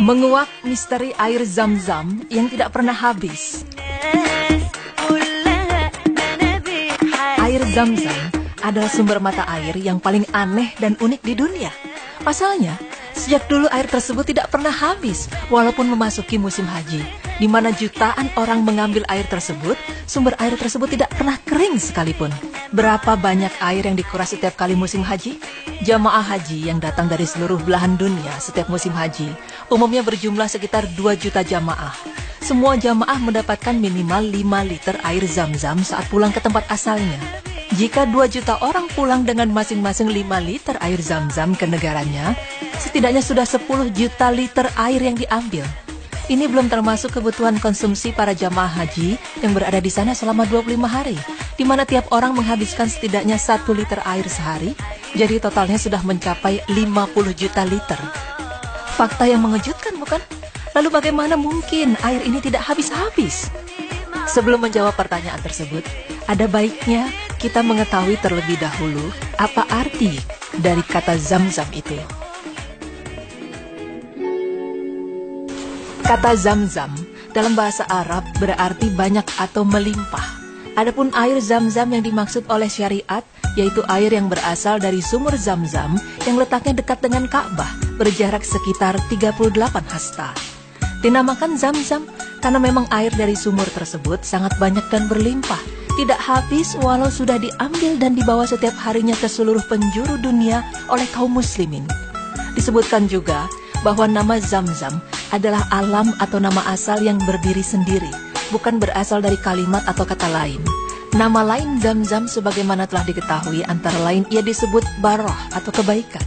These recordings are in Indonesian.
Menguak misteri air Zam-Zam yang tidak pernah habis. Air Zam-Zam adalah sumber mata air yang paling aneh dan unik di dunia. Pasalnya, sejak dulu air tersebut tidak pernah habis walaupun memasuki musim haji, di mana jutaan orang mengambil air tersebut. Sumber air tersebut tidak pernah kering sekalipun. Berapa banyak air yang dikuras setiap kali musim haji? Jamaah haji yang datang dari seluruh belahan dunia setiap musim haji umumnya berjumlah sekitar 2 juta jamaah. Semua jamaah mendapatkan minimal 5 liter air Zam-Zam saat pulang ke tempat asalnya. Jika 2 juta orang pulang dengan masing-masing 5 liter air Zam-Zam ke negaranya, setidaknya sudah 10 juta liter air yang diambil. Ini belum termasuk kebutuhan konsumsi para jamaah haji yang berada di sana selama 25 hari, di mana tiap orang menghabiskan setidaknya 1 liter air sehari, jadi totalnya sudah mencapai 50 juta liter. Fakta yang mengejutkan, bukan? Lalu bagaimana mungkin air ini tidak habis-habis? Sebelum menjawab pertanyaan tersebut, ada baiknya kita mengetahui terlebih dahulu apa arti dari kata Zam-Zam itu. Kata Zam-Zam dalam bahasa Arab berarti banyak atau melimpah. Adapun air Zam-Zam yang dimaksud oleh syariat yaitu air yang berasal dari sumur Zam-Zam yang letaknya dekat dengan Ka'bah, berjarak sekitar 38 hasta. Dinamakan Zam-Zam karena memang air dari sumur tersebut sangat banyak dan berlimpah, tidak habis walau sudah diambil dan dibawa setiap harinya ke seluruh penjuru dunia oleh kaum muslimin. Disebutkan juga bahwa nama Zam-Zam adalah alam atau nama asal yang berdiri sendiri, bukan berasal dari kalimat atau kata lain. Nama lain Zam-Zam sebagaimana telah diketahui antara lain ia disebut Barah atau kebaikan,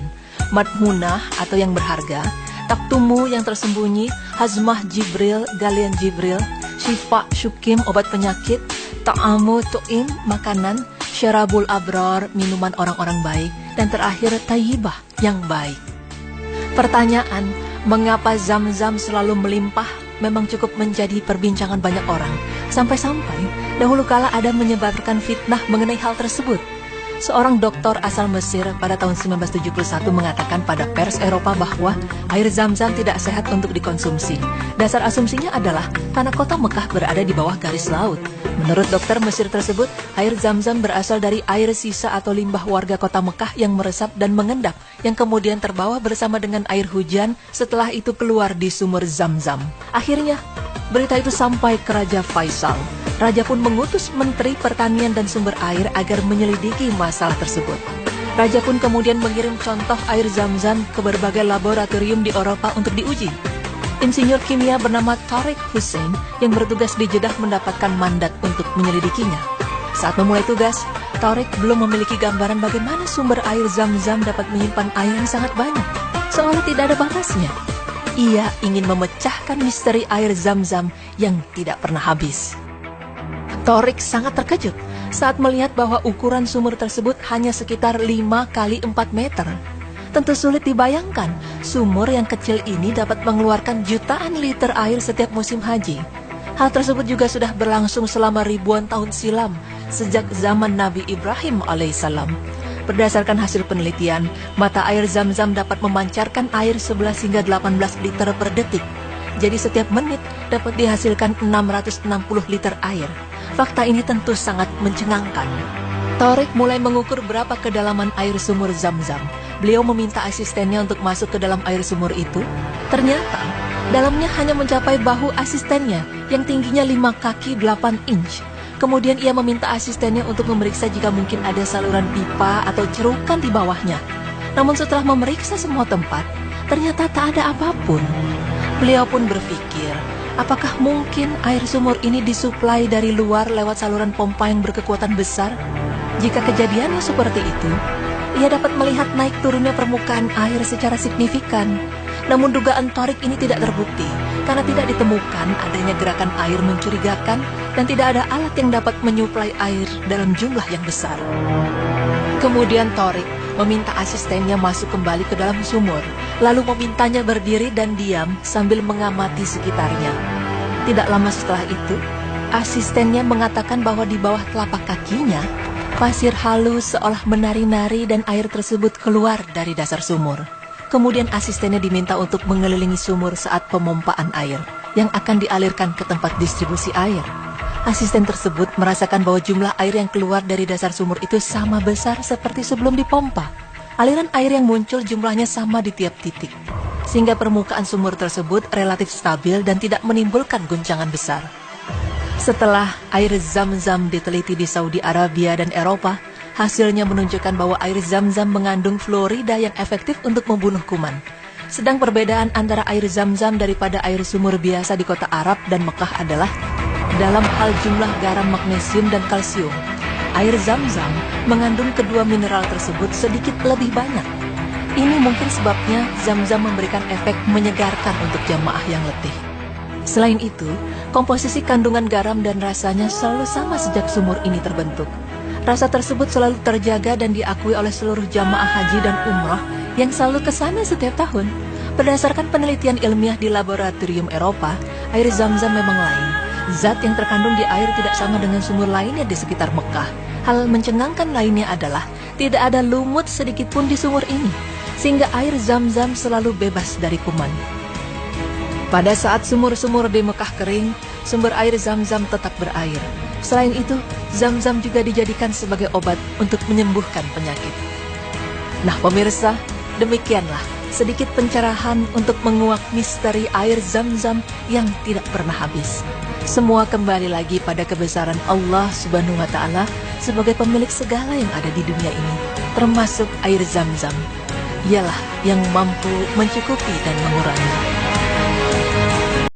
Madmunah atau yang berharga, Taktumu yang tersembunyi, Hazmah Jibril, Galian Jibril, Syifa Syukim obat penyakit, Ta'amu Tu'im makanan, Syarabul Abrar minuman orang-orang baik, dan terakhir Tayyibah yang baik. Pertanyaan, mengapa Zam-Zam selalu melimpah memang cukup menjadi perbincangan banyak orang. Sampai-sampai dahulu kala ada menyebarkan fitnah mengenai hal tersebut. Seorang doktor asal Mesir pada tahun 1971 mengatakan pada pers Eropa bahwa air Zam-Zam tidak sehat untuk dikonsumsi. Dasar asumsinya adalah karena kota Mekah berada di bawah garis laut. Menurut dokter Mesir tersebut, air Zam-Zam berasal dari air sisa atau limbah warga kota Mekah yang meresap dan mengendap, yang kemudian terbawa bersama dengan air hujan setelah itu keluar di sumur Zam-Zam. Akhirnya, berita itu sampai ke Raja Faisal. Raja pun mengutus Menteri Pertanian dan Sumber Air agar menyelidiki masalah tersebut. Raja pun kemudian mengirim contoh air Zam-Zam ke berbagai laboratorium di Eropa untuk diuji. Insinyur kimia bernama Tariq Hussein yang bertugas di Jeddah mendapatkan mandat untuk menyelidikinya. Saat memulai tugas, Tariq belum memiliki gambaran bagaimana sumber air Zam-Zam dapat menyimpan air yang sangat banyak, seolah tidak ada batasnya. Ia ingin memecahkan misteri air Zam-Zam yang tidak pernah habis. Tariq sangat terkejut saat melihat bahwa ukuran sumur tersebut hanya sekitar 5 kali 4 meter. Tentu sulit dibayangkan, sumur yang kecil ini dapat mengeluarkan jutaan liter air setiap musim haji. Hal tersebut juga sudah berlangsung selama ribuan tahun silam, sejak zaman Nabi Ibrahim alaihissalam. Berdasarkan hasil penelitian, mata air Zam-Zam dapat memancarkan air 11 hingga 18 liter per detik. Jadi setiap menit dapat dihasilkan 660 liter air. Fakta ini tentu sangat mencengangkan. Tariq mulai mengukur berapa kedalaman air sumur Zam-Zam. Beliau meminta asistennya untuk masuk ke dalam air sumur itu. Ternyata, dalamnya hanya mencapai bahu asistennya yang tingginya 5 kaki 8 inch. Kemudian ia meminta asistennya untuk memeriksa jika mungkin ada saluran pipa atau cerukan di bawahnya. Namun setelah memeriksa semua tempat, ternyata tak ada apapun. Beliau pun berpikir, apakah mungkin air sumur ini disuplai dari luar lewat saluran pompa yang berkekuatan besar? Jika kejadiannya seperti itu, ia dapat melihat naik turunnya permukaan air secara signifikan. Namun dugaan Tariq ini tidak terbukti, karena tidak ditemukan adanya gerakan air mencurigakan dan tidak ada alat yang dapat menyuplai air dalam jumlah yang besar. Kemudian Tariq meminta asistennya masuk kembali ke dalam sumur, lalu memintanya berdiri dan diam sambil mengamati sekitarnya. Tidak lama setelah itu, asistennya mengatakan bahwa di bawah telapak kakinya, pasir halus seolah menari-nari dan air tersebut keluar dari dasar sumur. Kemudian asistennya diminta untuk mengelilingi sumur saat pemompaan air yang akan dialirkan ke tempat distribusi air. Asisten tersebut merasakan bahwa jumlah air yang keluar dari dasar sumur itu sama besar seperti sebelum dipompa. Aliran air yang muncul jumlahnya sama di tiap titik, sehingga permukaan sumur tersebut relatif stabil dan tidak menimbulkan guncangan besar. Setelah air Zam-Zam diteliti di Saudi Arabia dan Eropa, hasilnya menunjukkan bahwa air Zam-Zam mengandung fluorida yang efektif untuk membunuh kuman. Sedang perbedaan antara air Zam-Zam daripada air sumur biasa di kota Arab dan Mekah adalah dalam hal jumlah garam, magnesium, dan kalsium. Air Zam-Zam mengandung kedua mineral tersebut sedikit lebih banyak. Ini mungkin sebabnya Zam-Zam memberikan efek menyegarkan untuk jamaah yang letih. Selain itu, komposisi kandungan garam dan rasanya selalu sama sejak sumur ini terbentuk. Rasa tersebut selalu terjaga dan diakui oleh seluruh jamaah haji dan umrah yang selalu ke sana setiap tahun. Berdasarkan penelitian ilmiah di laboratorium Eropa, air Zam-Zam memang lain. Zat yang terkandung di air tidak sama dengan sumur lainnya di sekitar Mekah. Hal mencengangkan lainnya adalah tidak ada lumut sedikit pun di sumur ini, sehingga air Zam-Zam selalu bebas dari kuman. Pada saat sumur-sumur di Mekah kering, sumber air Zam-Zam tetap berair. Selain itu, Zam-Zam juga dijadikan sebagai obat untuk menyembuhkan penyakit. Nah pemirsa, demikianlah sedikit pencerahan untuk menguak misteri air Zam-Zam yang tidak pernah habis. Semua kembali lagi pada kebesaran Allah Subhanahu wa Ta'ala sebagai pemilik segala yang ada di dunia ini, termasuk air Zam-Zam. Ialah yang mampu mencukupi dan mengurangi.